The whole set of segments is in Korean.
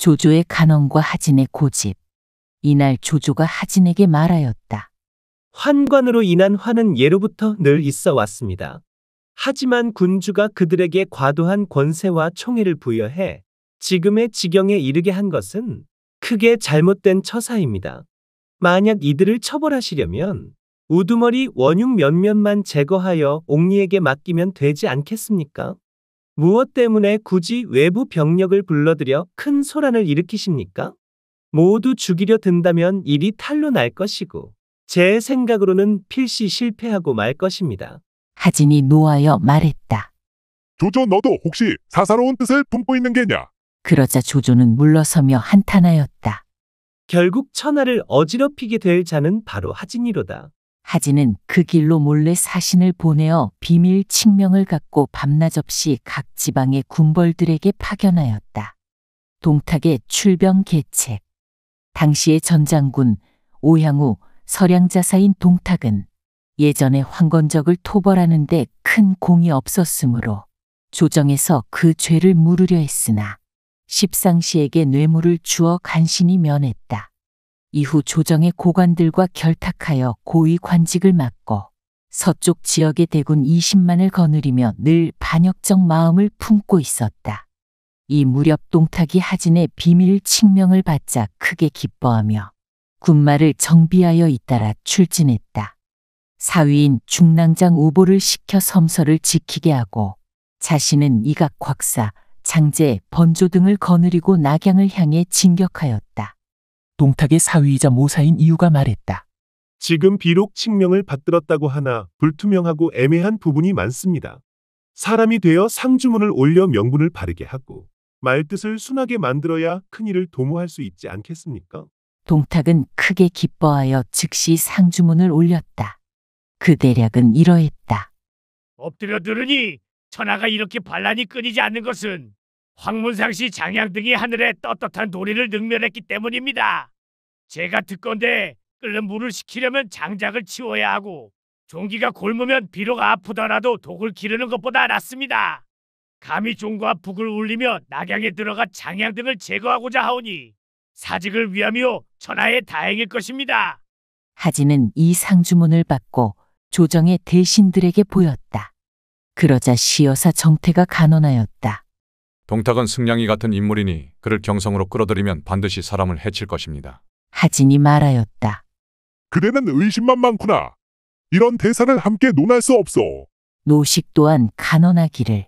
조조의 간언과 하진의 고집. 이날 조조가 하진에게 말하였다. 환관으로 인한 화는 예로부터 늘 있어 왔습니다. 하지만 군주가 그들에게 과도한 권세와 총애를 부여해 지금의 지경에 이르게 한 것은 크게 잘못된 처사입니다. 만약 이들을 처벌하시려면 우두머리 원흉 몇몇만 제거하여 옥리에게 맡기면 되지 않겠습니까? 무엇 때문에 굳이 외부 병력을 불러들여 큰 소란을 일으키십니까? 모두 죽이려 든다면 일이 탈로 날 것이고 제 생각으로는 필시 실패하고 말 것입니다. 하진이 노하여 말했다. 조조 너도 혹시 사사로운 뜻을 품고 있는 게냐? 그러자 조조는 물러서며 한탄하였다. 결국 천하를 어지럽히게 될 자는 바로 하진이로다. 하진은 그 길로 몰래 사신을 보내어 비밀 칙명을 갖고 밤낮없이 각 지방의 군벌들에게 파견하였다. 동탁의 출병 계책. 당시의 전장군 오향우 서량자사인 동탁은 예전에 황건적을 토벌하는데 큰 공이 없었으므로 조정에서 그 죄를 물으려 했으나 십상시에게 뇌물을 주어 간신히 면했다. 이후 조정의 고관들과 결탁하여 고위 관직을 맡고 서쪽 지역의 대군 20만을 거느리며 늘 반역적 마음을 품고 있었다. 이 무렵 동탁이 하진의 비밀 칙명을 받자 크게 기뻐하며 군마를 정비하여 잇따라 출진했다. 사위인 중랑장 우보를 시켜 섬서를 지키게 하고 자신은 이각 곽사, 장제, 번조 등을 거느리고 낙양을 향해 진격하였다. 동탁의 사위이자 모사인 이유가 말했다. 지금 비록 칙명을 받들었다고 하나 불투명하고 애매한 부분이 많습니다. 사람이 되어 상주문을 올려 명분을 바르게 하고 말뜻을 순하게 만들어야 큰일을 도모할 수 있지 않겠습니까? 동탁은 크게 기뻐하여 즉시 상주문을 올렸다. 그 대략은 이러했다. 엎드려 들으니 천하가 이렇게 반란이 끊이지 않는 것은 황문상시 장양 등이 하늘에 떳떳한 도리를 능멸했기 때문입니다. 제가 듣건대 끓는 물을 식히려면 장작을 치워야 하고 종기가 곪으면 비록 아프더라도 독을 기르는 것보다 낫습니다. 감히 종과 북을 울리며 낙양에 들어가 장양 등을 제거하고자 하오니 사직을 위함이요 천하의 다행일 것입니다. 하진은 이 상주문을 받고 조정의 대신들에게 보였다. 그러자 시여사 정태가 간언하였다. 동탁은 승냥이 같은 인물이니 그를 경성으로 끌어들이면 반드시 사람을 해칠 것입니다. 하진이 말하였다. 그대는 의심만 많구나. 이런 대사를 함께 논할 수 없소. 노식 또한 간언하기를.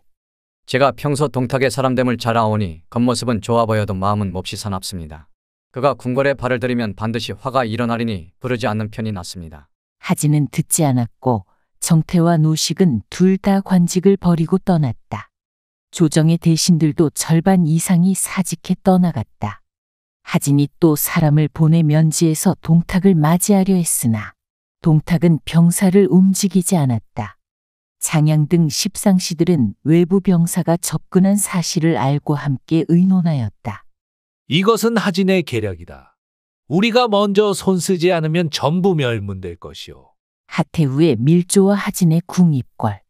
제가 평소 동탁의 사람됨을 잘 아오니 겉모습은 좋아 보여도 마음은 몹시 사납습니다. 그가 궁궐에 발을 들이면 반드시 화가 일어나리니 부르지 않는 편이 낫습니다. 하진은 듣지 않았고 정태와 노식은 둘 다 관직을 버리고 떠났다. 조정의 대신들도 절반 이상이 사직해 떠나갔다. 하진이 또 사람을 보내 면지에서 동탁을 맞이하려 했으나 동탁은 병사를 움직이지 않았다. 장양 등 십상시들은 외부 병사가 접근한 사실을 알고 함께 의논하였다. 이것은 하진의 계략이다. 우리가 먼저 손쓰지 않으면 전부 멸문될 것이오. 하태후의 밀조와 하진의 궁입궐.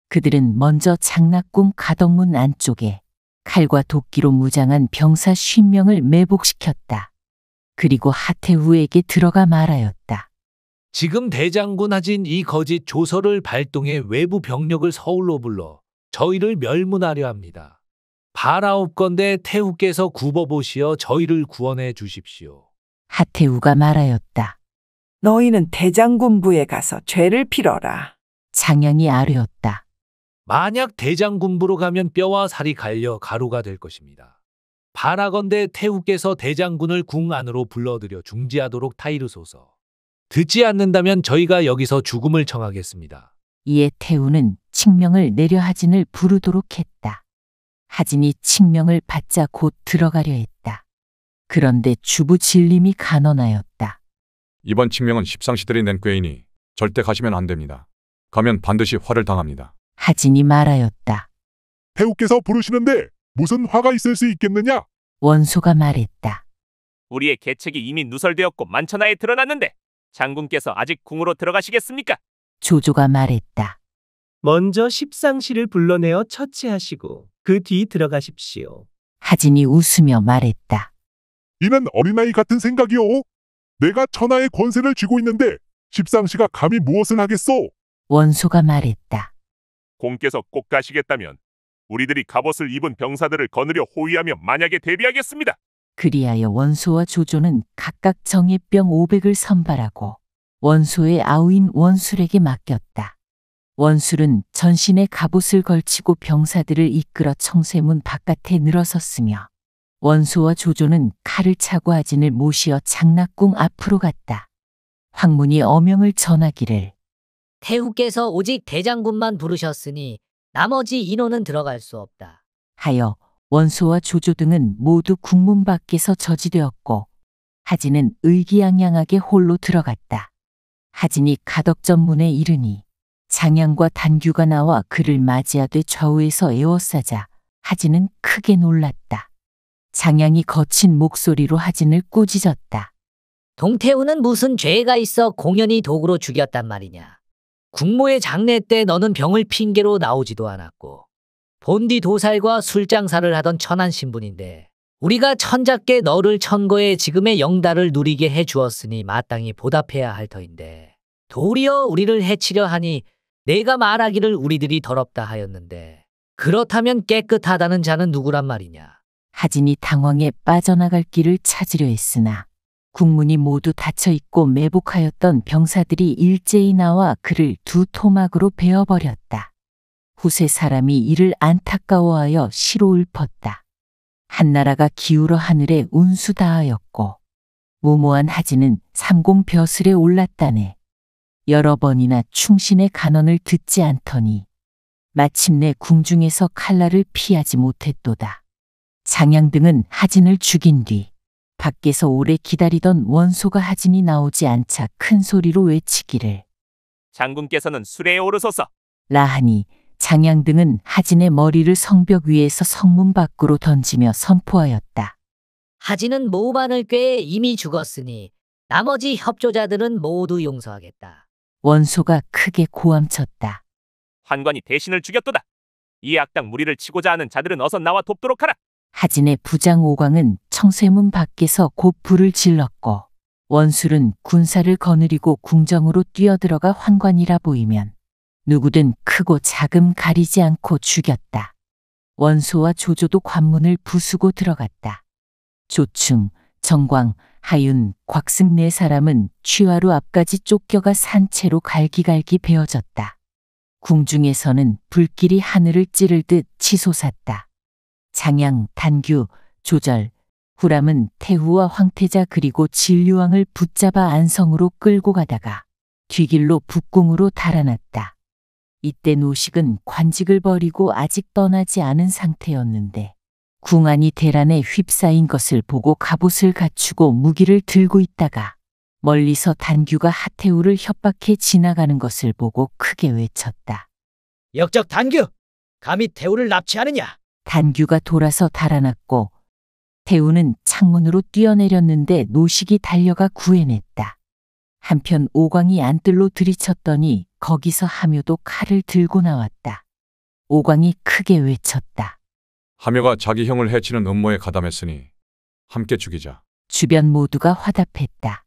그들은 먼저 장락궁 가덕문 안쪽에 칼과 도끼로 무장한 병사 50명을 매복시켰다. 그리고 하태후에게 들어가 말하였다. 지금 대장군 하진 이 거짓 조서를 발동해 외부 병력을 서울로 불러 저희를 멸문하려 합니다. 바라옵건대 태후께서 굽어보시어 저희를 구원해 주십시오. 하태후가 말하였다. 너희는 대장군부에 가서 죄를 빌어라. 장양이 아뢰었다. 만약 대장군부로 가면 뼈와 살이 갈려 가루가 될 것입니다. 바라건대 태후께서 대장군을 궁 안으로 불러들여 중지하도록 타이르소서. 듣지 않는다면 저희가 여기서 죽음을 청하겠습니다. 이에 태후는 칙명을 내려 하진을 부르도록 했다. 하진이 칙명을 받자 곧 들어가려 했다. 그런데 주부 진림이 간언하였다. 이번 칙명은 십상시들이 낸 꾀이니 절대 가시면 안 됩니다. 가면 반드시 화를 당합니다. 하진이 말하였다. 태후께서 부르시는데 무슨 화가 있을 수 있겠느냐? 원소가 말했다. 우리의 계책이 이미 누설되었고 만천하에 드러났는데 장군께서 아직 궁으로 들어가시겠습니까? 조조가 말했다. 먼저 십상시를 불러내어 처치하시고 그 뒤 들어가십시오. 하진이 웃으며 말했다. 이는 어린아이 같은 생각이오. 내가 천하의 권세를 쥐고 있는데 십상시가 감히 무엇을 하겠소? 원소가 말했다. 공께서 꼭 가시겠다면 우리들이 갑옷을 입은 병사들을 거느려 호위하며 만약에 대비하겠습니다. 그리하여 원소와 조조는 각각 정예병 500을 선발하고 원소의 아우인 원술에게 맡겼다. 원술은 전신에 갑옷을 걸치고 병사들을 이끌어 청쇠문 바깥에 늘어섰으며 원소와 조조는 칼을 차고 하진을 모시어 장락궁 앞으로 갔다. 황문이 어명을 전하기를 태후께서 오직 대장군만 부르셨으니 나머지 인원은 들어갈 수 없다. 하여 원소와 조조 등은 모두 궁문 밖에서 저지되었고 하진은 의기양양하게 홀로 들어갔다. 하진이 가덕전문에 이르니 장양과 단규가 나와 그를 맞이하되 좌우에서 에워싸자 하진은 크게 놀랐다. 장양이 거친 목소리로 하진을 꾸짖었다. 동태우는 무슨 죄가 있어 공연히 도구로 죽였단 말이냐. 국모의 장례 때 너는 병을 핑계로 나오지도 않았고 본디 도살과 술장사를 하던 천한 신분인데 우리가 천자께 너를 천거해 지금의 영달을 누리게 해주었으니 마땅히 보답해야 할 터인데 도리어 우리를 해치려 하니 내가 말하기를 우리들이 더럽다 하였는데 그렇다면 깨끗하다는 자는 누구란 말이냐. 하진이 당황해 빠져나갈 길을 찾으려 했으나 국문이 모두 닫혀있고 매복하였던 병사들이 일제히 나와 그를 두 토막으로 베어버렸다. 후세 사람이 이를 안타까워하여 시로 읊었다. 한나라가 기울어 하늘에 운수다하였고 무모한 하진은 삼공벼슬에 올랐다네. 여러 번이나 충신의 간언을 듣지 않더니 마침내 궁중에서 칼날을 피하지 못했도다. 장양 등은 하진을 죽인 뒤 밖에서 오래 기다리던 원소가 하진이 나오지 않자 큰 소리로 외치기를 장군께서는 수레에 오르소서. 라하니 장양 등은 하진의 머리를 성벽 위에서 성문 밖으로 던지며 선포하였다. 하진은 모반을 꾀해 이미 죽었으니 나머지 협조자들은 모두 용서하겠다. 원소가 크게 고함쳤다. 환관이 대신을 죽였도다. 이 악당 무리를 치고자 하는 자들은 어서 나와 돕도록 하라. 하진의 부장 오광은 청쇠문 밖에서 곧 불을 질렀고 원술은 군사를 거느리고 궁정으로 뛰어들어가 환관이라 보이면 누구든 크고 작음 가리지 않고 죽였다. 원소와 조조도 관문을 부수고 들어갔다. 조충, 정광, 하윤, 곽승 네 사람은 취하루 앞까지 쫓겨가 산채로 갈기갈기 베어졌다. 궁중에서는 불길이 하늘을 찌를 듯 치솟았다. 장양, 단규, 조절, 후람은 태후와 황태자 그리고 진류왕을 붙잡아 안성으로 끌고 가다가 뒤길로 북궁으로 달아났다. 이때 노식은 관직을 버리고 아직 떠나지 않은 상태였는데 궁안이 대란에 휩싸인 것을 보고 갑옷을 갖추고 무기를 들고 있다가 멀리서 단규가 하태우를 협박해 지나가는 것을 보고 크게 외쳤다. 역적 단규! 감히 태우를 납치하느냐? 단규가 돌아서 달아났고 태우는 창문으로 뛰어내렸는데 노식이 달려가 구해냈다. 한편 오광이 안뜰로 들이쳤더니 거기서 하묘도 칼을 들고 나왔다. 오광이 크게 외쳤다. 하묘가 자기 형을 해치는 음모에 가담했으니 함께 죽이자. 주변 모두가 화답했다.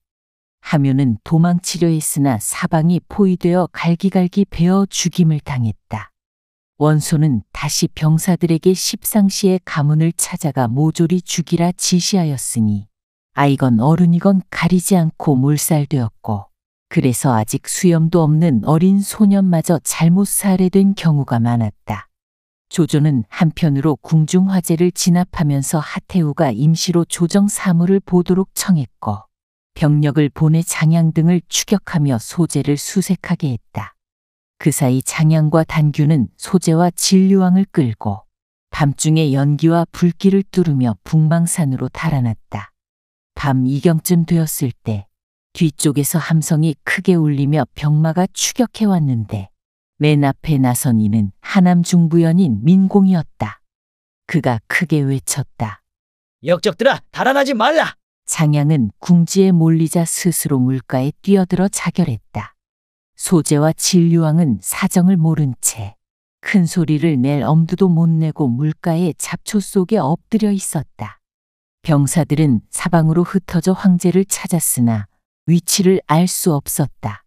하묘는 도망치려 했으나 사방이 포위되어 갈기갈기 베어 죽임을 당했다. 원소는 다시 병사들에게 십상시의 가문을 찾아가 모조리 죽이라 지시하였으니 아이건 어른이건 가리지 않고 몰살되었고 그래서 아직 수염도 없는 어린 소년마저 잘못 살해된 경우가 많았다. 조조는 한편으로 궁중 화제를 진압하면서 하태우가 임시로 조정 사무를 보도록 청했고 병력을 보내 장양 등을 추격하며 소재를 수색하게 했다. 그 사이 장양과 단규는 소재와 진류왕을 끌고 밤중에 연기와 불길을 뚫으며 북망산으로 달아났다. 밤 이경쯤 되었을 때 뒤쪽에서 함성이 크게 울리며 병마가 추격해왔는데 맨 앞에 나선 이는 하남 중부연인 민공이었다. 그가 크게 외쳤다. 역적들아, 달아나지 말라! 장양은 궁지에 몰리자 스스로 물가에 뛰어들어 자결했다. 소재와 진류왕은 사정을 모른 채 큰 소리를 낼 엄두도 못 내고 물가에 잡초 속에 엎드려 있었다. 병사들은 사방으로 흩어져 황제를 찾았으나 위치를 알 수 없었다.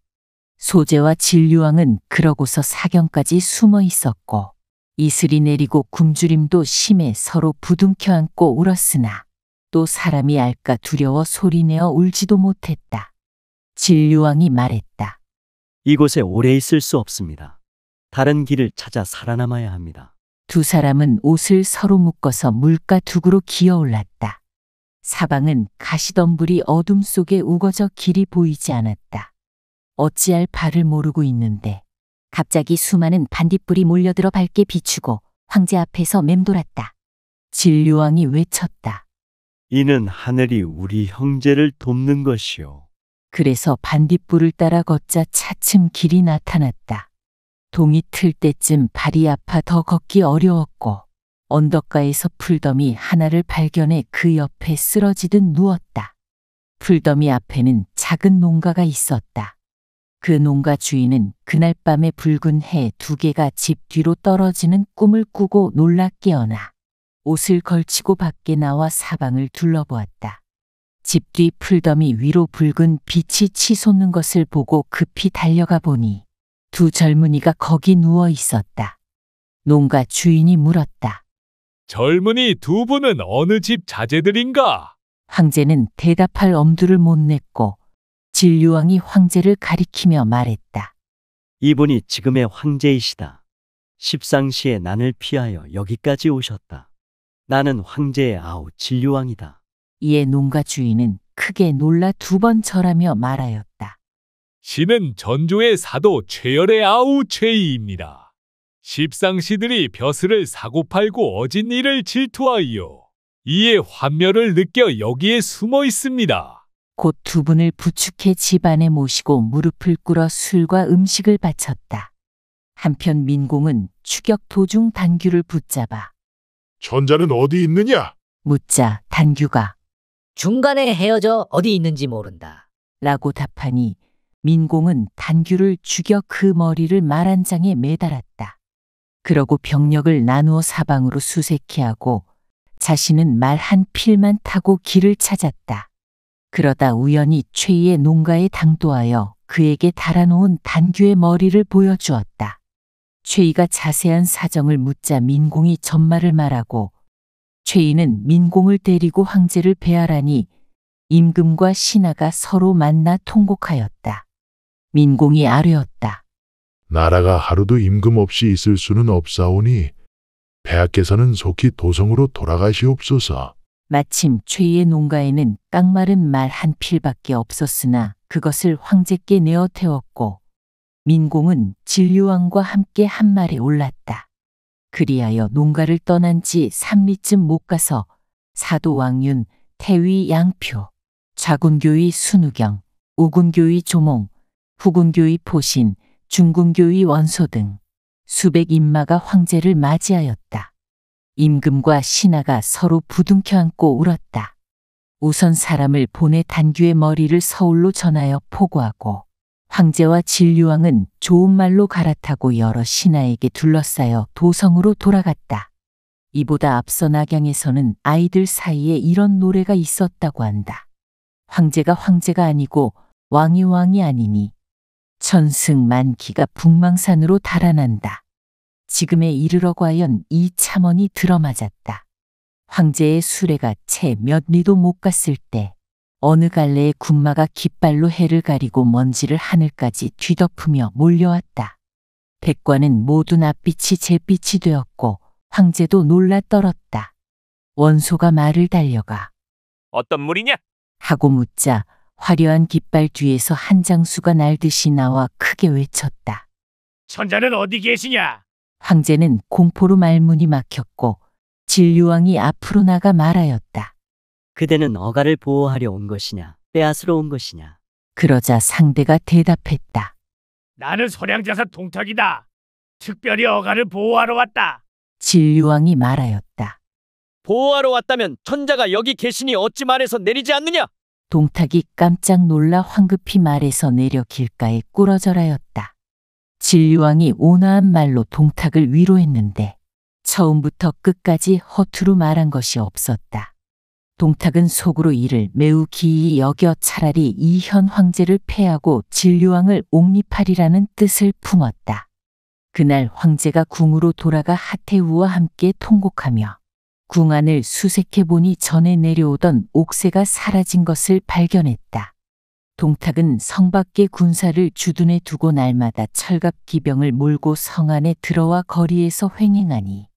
소재와 진류왕은 그러고서 사경까지 숨어 있었고 이슬이 내리고 굶주림도 심해 서로 부둥켜 안고 울었으나 또 사람이 알까 두려워 소리내어 울지도 못했다. 진류왕이 말했다. 이곳에 오래 있을 수 없습니다. 다른 길을 찾아 살아남아야 합니다. 두 사람은 옷을 서로 묶어서 물가 두구로 기어올랐다. 사방은 가시덤불이 어둠 속에 우거져 길이 보이지 않았다. 어찌할 바를 모르고 있는데 갑자기 수많은 반딧불이 몰려들어 밝게 비추고 황제 앞에서 맴돌았다. 진류왕이 외쳤다. 이는 하늘이 우리 형제를 돕는 것이요. 그래서 반딧불을 따라 걷자 차츰 길이 나타났다. 동이 틀 때쯤 발이 아파 더 걷기 어려웠고 언덕가에서 풀더미 하나를 발견해 그 옆에 쓰러지듯 누웠다. 풀더미 앞에는 작은 농가가 있었다. 그 농가 주인은 그날 밤에 붉은 해 2개가 집 뒤로 떨어지는 꿈을 꾸고 놀라 깨어나 옷을 걸치고 밖에 나와 사방을 둘러보았다. 집 뒤 풀더미 위로 붉은 빛이 치솟는 것을 보고 급히 달려가 보니 두 젊은이가 거기 누워 있었다. 농가 주인이 물었다. 젊은이 두 분은 어느 집 자제들인가? 황제는 대답할 엄두를 못 냈고 진류왕이 황제를 가리키며 말했다. 이분이 지금의 황제이시다. 십상시에 난을 피하여 여기까지 오셨다. 나는 황제의 아우 진류왕이다. 이에 농가 주인은 크게 놀라 2번 절하며 말하였다. 신은 전조의 사도 최열의 아우 최이입니다. 십상시들이 벼슬을 사고팔고 어진 일을 질투하여 이에 환멸을 느껴 여기에 숨어 있습니다. 곧 2분을 부축해 집안에 모시고 무릎을 꿇어 술과 음식을 바쳤다. 한편 민공은 추격 도중 단규를 붙잡아 천자는 어디 있느냐? 묻자 단규가 중간에 헤어져 어디 있는지 모른다. 라고 답하니 민공은 단규를 죽여 그 머리를 말 한 장에 매달았다. 그러고 병력을 나누어 사방으로 수색해 하고 자신은 말 한 필만 타고 길을 찾았다. 그러다 우연히 최이의 농가에 당도하여 그에게 달아놓은 단규의 머리를 보여주었다. 최이가 자세한 사정을 묻자 민공이 전말을 말하고 최이는 민공을 데리고 황제를 배하라니 임금과 신하가 서로 만나 통곡하였다. 민공이 아뢰었다. 나라가 하루도 임금 없이 있을 수는 없사오니 폐하께서는 속히 도성으로 돌아가시옵소서. 마침 최이의 농가에는 깡마른 말 한 필밖에 없었으나 그것을 황제께 내어 태웠고 민공은 진류왕과 함께 한 말에 올랐다. 그리하여 농가를 떠난 지 3리쯤 못 가서 사도 왕윤, 태위 양표, 좌군교의 순우경, 우군교의 조몽, 후군교의 포신, 중군교의 원소 등 수백 인마가 황제를 맞이하였다. 임금과 신하가 서로 부둥켜 안고 울었다. 우선 사람을 보내 단규의 머리를 서울로 전하여 포고하고 황제와 진류왕은 좋은 말로 갈아타고 여러 신하에게 둘러싸여 도성으로 돌아갔다. 이보다 앞서 낙양에서는 아이들 사이에 이런 노래가 있었다고 한다. 황제가 황제가 아니고 왕이 왕이 아니니 천승만기가 북망산으로 달아난다. 지금에 이르러 과연 이 참언이 들어맞았다. 황제의 수레가 채 몇 리도 못 갔을 때 어느 갈래의 군마가 깃발로 해를 가리고 먼지를 하늘까지 뒤덮으며 몰려왔다. 백관은 모두 낯빛이 잿빛이 되었고 황제도 놀라 떨었다. 원소가 말을 달려가 어떤 물이냐? 하고 묻자 화려한 깃발 뒤에서 한 장수가 날듯이 나와 크게 외쳤다. 천자는 어디 계시냐? 황제는 공포로 말문이 막혔고 진류왕이 앞으로 나가 말하였다. 그대는 어가를 보호하려 온 것이냐, 빼앗으러 온 것이냐. 그러자 상대가 대답했다. 나는 소량자사 동탁이다. 특별히 어가를 보호하러 왔다. 진류왕이 말하였다. 보호하러 왔다면 천자가 여기 계시니 어찌 말해서 내리지 않느냐? 동탁이 깜짝 놀라 황급히 말해서 내려 길가에 꿇어절하였다. 진류왕이 온화한 말로 동탁을 위로했는데 처음부터 끝까지 허투루 말한 것이 없었다. 동탁은 속으로 이를 매우 기이 여겨 차라리 이 현 황제를 패하고 진류왕을 옹립하리라는 뜻을 품었다. 그날 황제가 궁으로 돌아가 하태우와 함께 통곡하며 궁 안을 수색해 보니 전에 내려오던 옥새가 사라진 것을 발견했다. 동탁은 성 밖의 군사를 주둔해 두고 날마다 철갑 기병을 몰고 성 안에 들어와 거리에서 횡행하니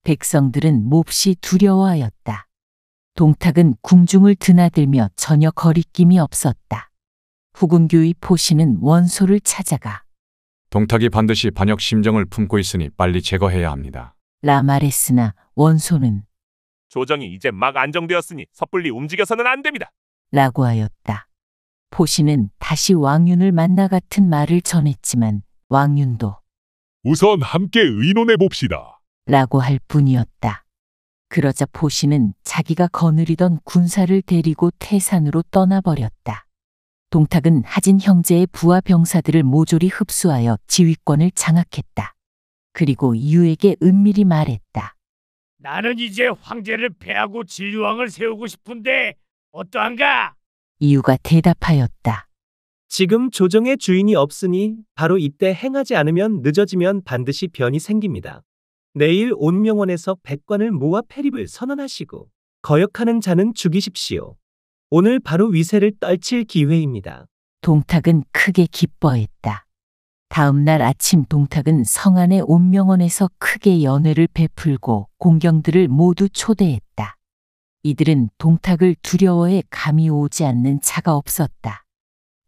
백성들은 몹시 두려워하였다. 동탁은 궁중을 드나들며 전혀 거리낌이 없었다. 후군교의 포신은 원소를 찾아가 동탁이 반드시 반역 심정을 품고 있으니 빨리 제거해야 합니다. 라 말했으나 원소는 조정이 이제 막 안정되었으니 섣불리 움직여서는 안 됩니다. 라고 하였다. 포신은 다시 왕윤을 만나 같은 말을 전했지만 왕윤도 우선 함께 의논해 봅시다. 라고 할 뿐이었다. 그러자 포신은 자기가 거느리던 군사를 데리고 태산으로 떠나버렸다. 동탁은 하진 형제의 부하 병사들을 모조리 흡수하여 지휘권을 장악했다. 그리고 이유에게 은밀히 말했다. 나는 이제 황제를 패하고 진류왕을 세우고 싶은데 어떠한가? 이유가 대답하였다. 지금 조정의 주인이 없으니 바로 이때 행하지 않으면 늦어지면 반드시 변이 생깁니다. 내일 온명원에서 백관을 모아 패립을 선언하시고 거역하는 자는 죽이십시오. 오늘 바로 위세를 떨칠 기회입니다. 동탁은 크게 기뻐했다. 다음 날 아침 동탁은 성 안의 온명원에서 크게 연회를 베풀고 공경들을 모두 초대했다. 이들은 동탁을 두려워해 감이 오지 않는 자가 없었다.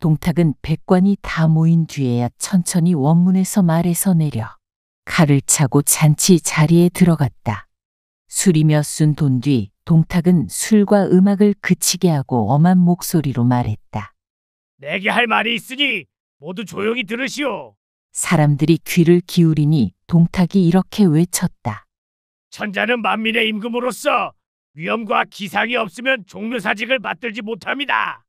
동탁은 백관이 다 모인 뒤에야 천천히 원문에서 말에서 내려 칼을 차고 잔치 자리에 들어갔다. 술이 몇 순 돈 뒤 동탁은 술과 음악을 그치게 하고 엄한 목소리로 말했다. 내게 할 말이 있으니 모두 조용히 들으시오. 사람들이 귀를 기울이니 동탁이 이렇게 외쳤다. 천자는 만민의 임금으로서 위엄과 기상이 없으면 종묘사직을 받들지 못합니다.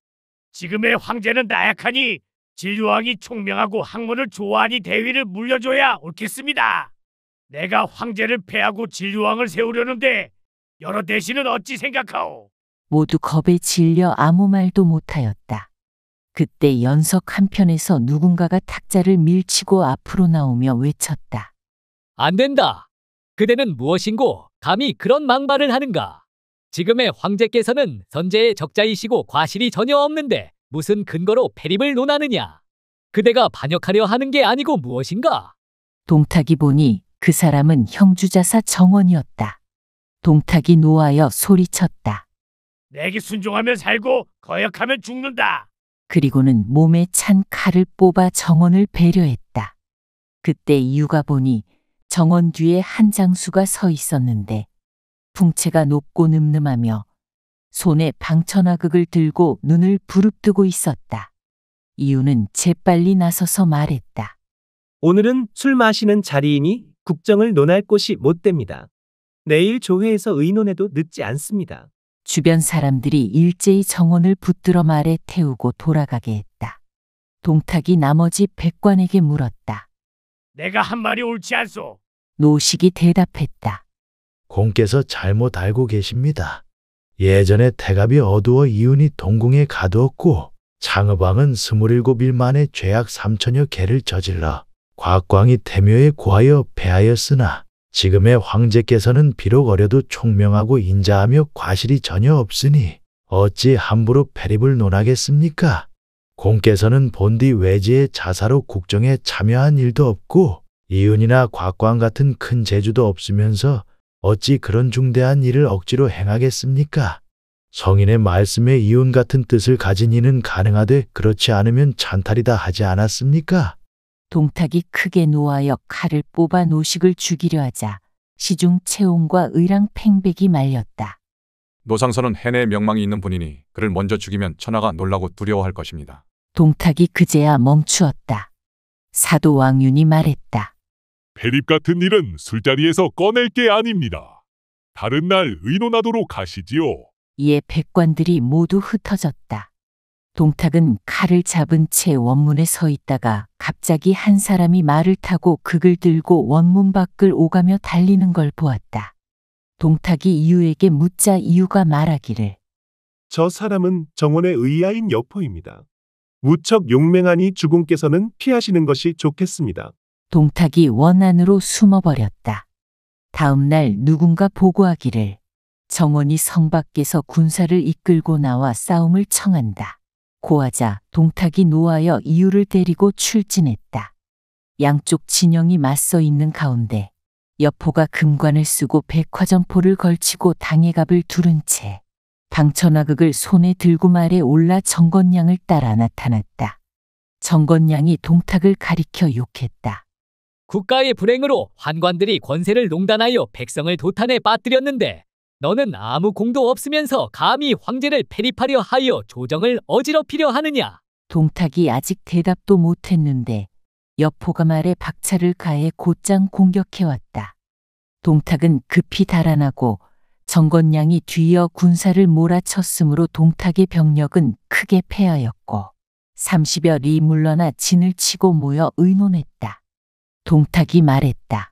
지금의 황제는 나약하니 진류왕이 총명하고 학문을 좋아하니 대위를 물려줘야 옳겠습니다. 내가 황제를 패하고 진류왕을 세우려는데 여러 대신은 어찌 생각하오? 모두 겁에 질려 아무 말도 못하였다. 그때 연석 한편에서 누군가가 탁자를 밀치고 앞으로 나오며 외쳤다. 안 된다. 그대는 무엇인고 감히 그런 망발을 하는가? 지금의 황제께서는 선제의 적자이시고 과실이 전혀 없는데 무슨 근거로 패립을 논하느냐? 그대가 반역하려 하는 게 아니고 무엇인가? 동탁이 보니 그 사람은 형주자사 정원이었다. 동탁이 노하여 소리쳤다. 내게 순종하면 살고 거역하면 죽는다. 그리고는 몸에 찬 칼을 뽑아 정원을 배려했다. 그때 이유가 보니 정원 뒤에 한 장수가 서 있었는데 풍채가 높고 늠름하며 손에 방천화극을 들고 눈을 부릅뜨고 있었다. 이유는 재빨리 나서서 말했다. 오늘은 술 마시는 자리이니 국정을 논할 곳이 못 됩니다. 내일 조회에서 의논해도 늦지 않습니다. 주변 사람들이 일제히 정원을 붙들어 말에 태우고 돌아가게 했다. 동탁이 나머지 백관에게 물었다. 내가 한 말이 옳지 않소? 노식이 대답했다. 공께서 잘못 알고 계십니다. 예전에 태갑이 어두워 이윤이 동궁에 가두었고 창의왕은 27일 만에 죄악 3천여 개를 저질러 곽광이 태묘에 고하여 패하였으나 지금의 황제께서는 비록 어려도 총명하고 인자하며 과실이 전혀 없으니 어찌 함부로 패립을 논하겠습니까? 공께서는 본디 외지의 자사로 국정에 참여한 일도 없고 이윤이나 곽광 같은 큰 재주도 없으면서 어찌 그런 중대한 일을 억지로 행하겠습니까? 성인의 말씀에 이윤 같은 뜻을 가진 이는 가능하되 그렇지 않으면 찬탈이다 하지 않았습니까? 동탁이 크게 노하여 칼을 뽑아 노식을 죽이려 하자 시중 채옹과 의랑 팽백이 말렸다. 노상선은 해내의 명망이 있는 분이니 그를 먼저 죽이면 천하가 놀라고 두려워할 것입니다. 동탁이 그제야 멈추었다. 사도 왕윤이 말했다. 패립 같은 일은 술자리에서 꺼낼 게 아닙니다. 다른 날 의논하도록 하시지요. 이에 백관들이 모두 흩어졌다. 동탁은 칼을 잡은 채 원문에 서 있다가 갑자기 한 사람이 말을 타고 극을 들고 원문 밖을 오가며 달리는 걸 보았다. 동탁이 이유에게 묻자 이유가 말하기를 저 사람은 정원의 의아인 여포입니다. 무척 용맹하니 주공께서는 피하시는 것이 좋겠습니다. 동탁이 원 안으로 숨어버렸다. 다음 날 누군가 보고하기를 정원이 성 밖에서 군사를 이끌고 나와 싸움을 청한다. 고하자 동탁이 노하여 이유를 데리고 출진했다. 양쪽 진영이 맞서 있는 가운데 여포가 금관을 쓰고 백화점포를 걸치고 당해갑을 두른 채 방천화극을 손에 들고 말에 올라 정건양을 따라 나타났다. 정건양이 동탁을 가리켜 욕했다. 국가의 불행으로 환관들이 권세를 농단하여 백성을 도탄에 빠뜨렸는데 너는 아무 공도 없으면서 감히 황제를 패립하려 하여 조정을 어지럽히려 하느냐? 동탁이 아직 대답도 못했는데 여포가 말에 박차를 가해 곧장 공격해왔다. 동탁은 급히 달아나고 정건양이 뒤이어 군사를 몰아쳤으므로 동탁의 병력은 크게 패하였고 30여 리 물러나 진을 치고 모여 의논했다. 동탁이 말했다.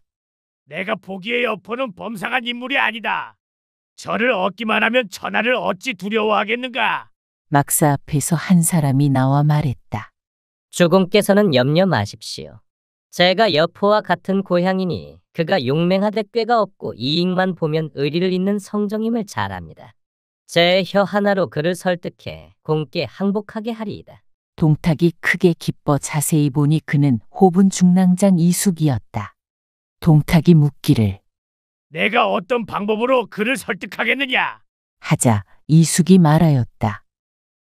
내가 보기에 여포는 범상한 인물이 아니다. 저를 얻기만 하면 천하를 어찌 두려워하겠는가? 막사 앞에서 한 사람이 나와 말했다. 주공께서는 염려 마십시오. 제가 여포와 같은 고향이니 그가 용맹하되 꾀가 없고 이익만 보면 의리를 잇는 성정임을 잘 압니다. 제 혀 하나로 그를 설득해 공께 항복하게 하리이다. 동탁이 크게 기뻐 자세히 보니 그는 호분 중랑장 이숙이었다. 동탁이 묻기를 내가 어떤 방법으로 그를 설득하겠느냐? 하자 이숙이 말하였다.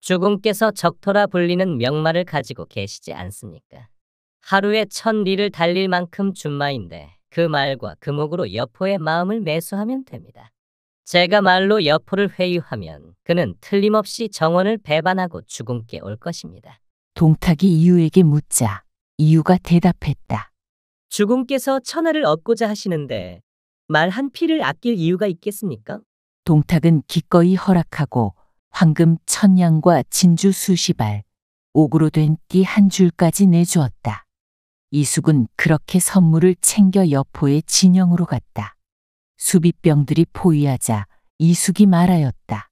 주공께서 적토라 불리는 명마를 가지고 계시지 않습니까? 하루에 1000리를 달릴 만큼 준마인데 그 말과 금옥으로 여포의 마음을 매수하면 됩니다. 제가 말로 여포를 회유하면 그는 틀림없이 정원을 배반하고 주공께 올 것입니다. 동탁이 이유에게 묻자 이유가 대답했다. 주공께서 천하를 얻고자 하시는데 말 한 피를 아낄 이유가 있겠습니까? 동탁은 기꺼이 허락하고 황금 1000냥과 진주 수십 알, 옥으로 된 띠 한 줄까지 내주었다. 이숙은 그렇게 선물을 챙겨 여포의 진영으로 갔다. 수비병들이 포위하자 이숙이 말하였다.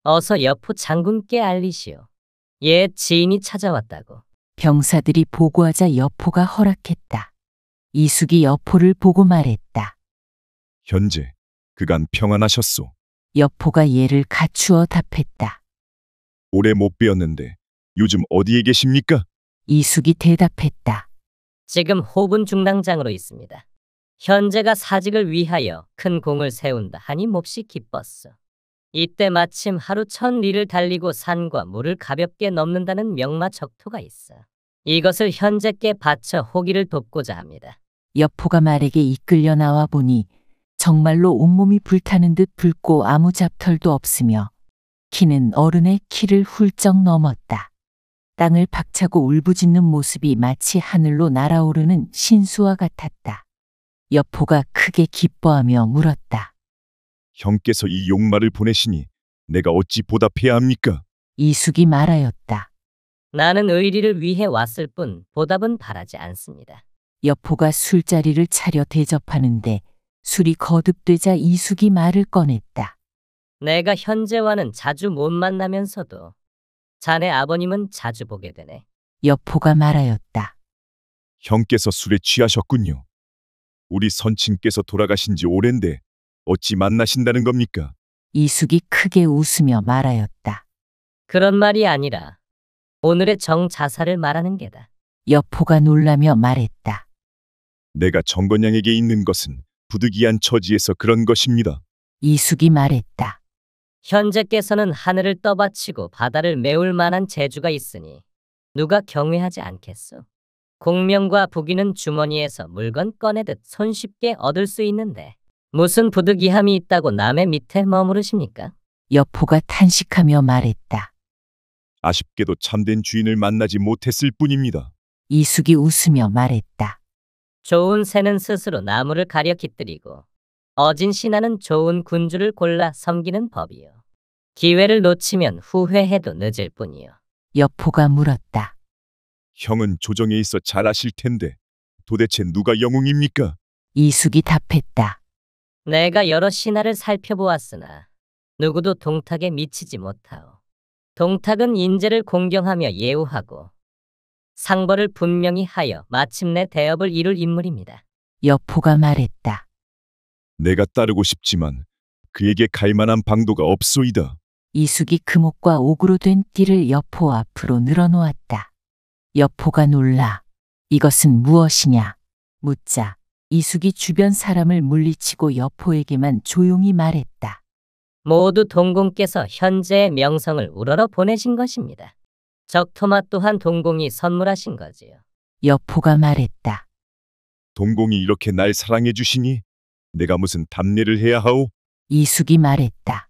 어서 여포 장군께 알리시오. 옛 지인이 찾아왔다고. 병사들이 보고하자 여포가 허락했다. 이숙이 여포를 보고 말했다. 현재 그간 평안하셨소. 여포가 예를 갖추어 답했다. 오래 못 뵈었는데 요즘 어디에 계십니까? 이숙이 대답했다. 지금 호분 중랑장으로 있습니다. 현재가 사직을 위하여 큰 공을 세운다 하니 몹시 기뻤어. 이때 마침 하루 1000리를 달리고 산과 물을 가볍게 넘는다는 명마 적토가 있어. 이것을 현재께 바쳐 호기를 돕고자 합니다. 여포가 말에게 이끌려 나와 보니 정말로 온몸이 불타는 듯 붉고 아무 잡털도 없으며 키는 어른의 키를 훌쩍 넘었다. 땅을 박차고 울부짖는 모습이 마치 하늘로 날아오르는 신수와 같았다. 여포가 크게 기뻐하며 물었다. 형께서 이 용마를 보내시니 내가 어찌 보답해야 합니까? 이숙이 말하였다. 나는 의리를 위해 왔을 뿐 보답은 바라지 않습니다. 여포가 술자리를 차려 대접하는데 술이 거듭되자 이숙이 말을 꺼냈다. 내가 현재와는 자주 못 만나면서도 자네 아버님은 자주 보게 되네. 여포가 말하였다. 형께서 술에 취하셨군요. 우리 선친께서 돌아가신 지 오랜데 어찌 만나신다는 겁니까? 이숙이 크게 웃으며 말하였다. 그런 말이 아니라 오늘의 정자사를 말하는 게다. 여포가 놀라며 말했다. 내가 정건양에게 있는 것은 부득이한 처지에서 그런 것입니다. 이숙이 말했다. 현재께서는 하늘을 떠받치고 바다를 메울 만한 재주가 있으니 누가 경외하지 않겠소. 공명과 부귀는 주머니에서 물건 꺼내듯 손쉽게 얻을 수 있는데 무슨 부득이함이 있다고 남의 밑에 머무르십니까? 여포가 탄식하며 말했다. 아쉽게도 참된 주인을 만나지 못했을 뿐입니다. 이숙이 웃으며 말했다. 좋은 새는 스스로 나무를 가려 깃들이고 어진 신하는 좋은 군주를 골라 섬기는 법이요. 기회를 놓치면 후회해도 늦을 뿐이요. 여포가 물었다. 형은 조정에 있어 잘 아실 텐데 도대체 누가 영웅입니까? 이숙이 답했다. 내가 여러 신하를 살펴보았으나 누구도 동탁에 미치지 못하오. 동탁은 인재를 공경하며 예우하고 상벌을 분명히 하여 마침내 대업을 이룰 인물입니다. 여포가 말했다. 내가 따르고 싶지만 그에게 갈 만한 방도가 없소이다. 이숙이 금옥과 옥으로 된 띠를 여포 앞으로 늘어놓았다. 여포가 놀라 이것은 무엇이냐 묻자 이숙이 주변 사람을 물리치고 여포에게만 조용히 말했다. 모두 동공께서 현재의 명성을 우러러 보내신 것입니다. 적토마 또한 동공이 선물하신 거지요. 여포가 말했다. 동공이 이렇게 날 사랑해 주시니 내가 무슨 답례를 해야 하오? 이숙이 말했다.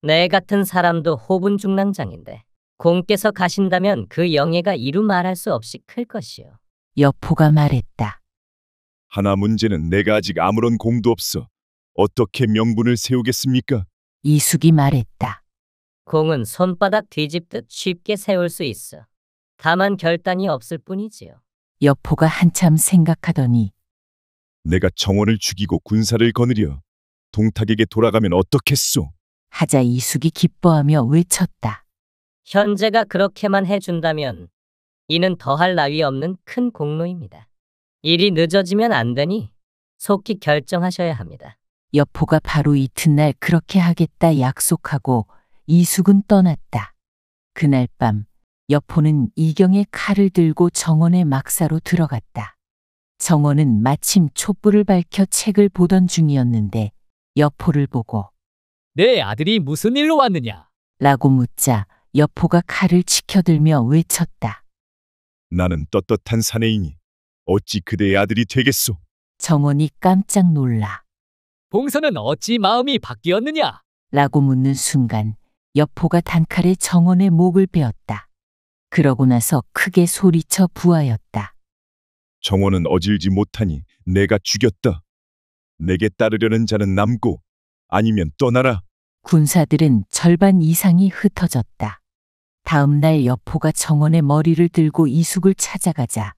내 같은 사람도 호분중랑장인데 공께서 가신다면 그 영예가 이루 말할 수 없이 클 것이요. 여포가 말했다. 하나 문제는 내가 아직 아무런 공도 없어 어떻게 명분을 세우겠습니까? 이숙이 말했다. 공은 손바닥 뒤집듯 쉽게 세울 수 있어. 다만 결단이 없을 뿐이지요. 여포가 한참 생각하더니 내가 정원을 죽이고 군사를 거느려 동탁에게 돌아가면 어떻겠소? 하자 이숙이 기뻐하며 외쳤다. 현재가 그렇게만 해준다면 이는 더할 나위 없는 큰 공로입니다. 일이 늦어지면 안 되니 속히 결정하셔야 합니다. 여포가 바로 이튿날 그렇게 하겠다 약속하고 이숙은 떠났다. 그날 밤 여포는 이경의 칼을 들고 정원의 막사로 들어갔다. 정원은 마침 촛불을 밝혀 책을 보던 중이었는데 여포를 보고 내 아들이 무슨 일로 왔느냐? 라고 묻자 여포가 칼을 치켜들며 외쳤다. 나는 떳떳한 사내이니 어찌 그대의 아들이 되겠소? 정원이 깜짝 놀라. 봉선은 어찌 마음이 바뀌었느냐? 라고 묻는 순간 여포가 단칼에 정원의 목을 베었다. 그러고 나서 크게 소리쳐 부하였다. 정원은 어질지 못하니 내가 죽였다. 내게 따르려는 자는 남고 아니면 떠나라. 군사들은 절반 이상이 흩어졌다. 다음 날 여포가 정원의 머리를 들고 이숙을 찾아가자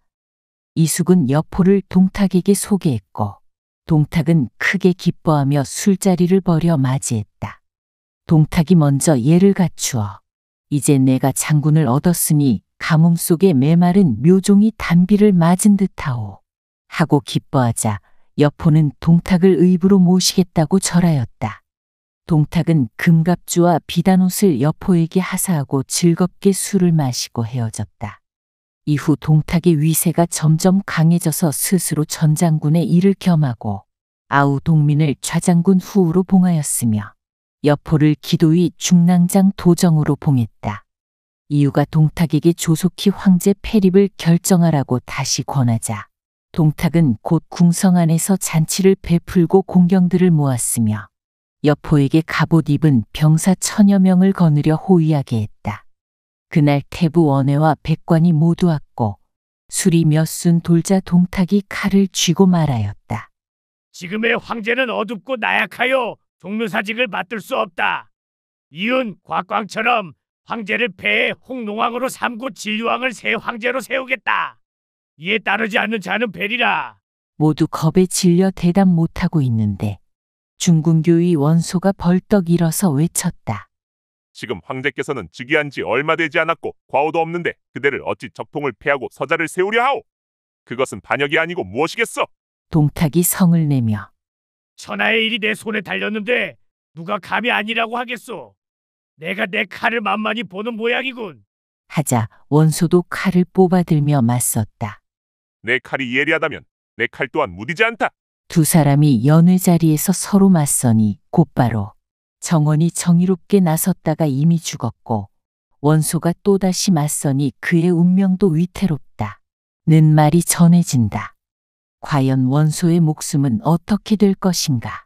이숙은 여포를 동탁에게 소개했고 동탁은 크게 기뻐하며 술자리를 벌여 맞이했다. 동탁이 먼저 예를 갖추어 이제 내가 장군을 얻었으니 가뭄 속에 메마른 묘종이 단비를 맞은 듯하오 하고 기뻐하자 여포는 동탁을 의부로 모시겠다고 절하였다. 동탁은 금갑주와 비단옷을 여포에게 하사하고 즐겁게 술을 마시고 헤어졌다. 이후 동탁의 위세가 점점 강해져서 스스로 전장군의 일을 겸하고 아우 동민을 좌장군 후우로 봉하였으며 여포를 기도위 중랑장 도정으로 봉했다. 이유가 동탁에게 조속히 황제 폐립을 결정하라고 다시 권하자 동탁은 곧 궁성 안에서 잔치를 베풀고 공경들을 모았으며 여포에게 갑옷 입은 병사 1000여 명을 거느려 호위하게 했다. 그날 태부 원외와 백관이 모두 왔고 술이 몇 순 돌자 동탁이 칼을 쥐고 말하였다. 지금의 황제는 어둡고 나약하여 종묘사직을 맡을 수 없다. 이은 곽광처럼 황제를 폐해 홍농왕으로 삼고 진류왕을 새 황제로 세우겠다. 이에 따르지 않는 자는 베리라. 모두 겁에 질려 대답 못하고 있는데 중군교의 원소가 벌떡 일어서 외쳤다. 지금 황제께서는 즉위한 지 얼마 되지 않았고 과오도 없는데 그대를 어찌 적통을 패하고 서자를 세우려 하오? 그것은 반역이 아니고 무엇이겠어? 동탁이 성을 내며 천하의 일이 내 손에 달렸는데 누가 감히 아니라고 하겠소? 내가 내 칼을 만만히 보는 모양이군. 하자 원소도 칼을 뽑아들며 맞섰다. 내 칼이 예리하다면 내 칼 또한 무디지 않다. 두 사람이 연회 자리에서 서로 맞서니 곧바로 정원이 정의롭게 나섰다가 이미 죽었고 원소가 또다시 맞서니 그의 운명도 위태롭다. 는 말이 전해진다. 과연 원소의 목숨은 어떻게 될 것인가?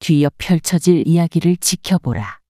뒤이어 펼쳐질 이야기를 지켜보라.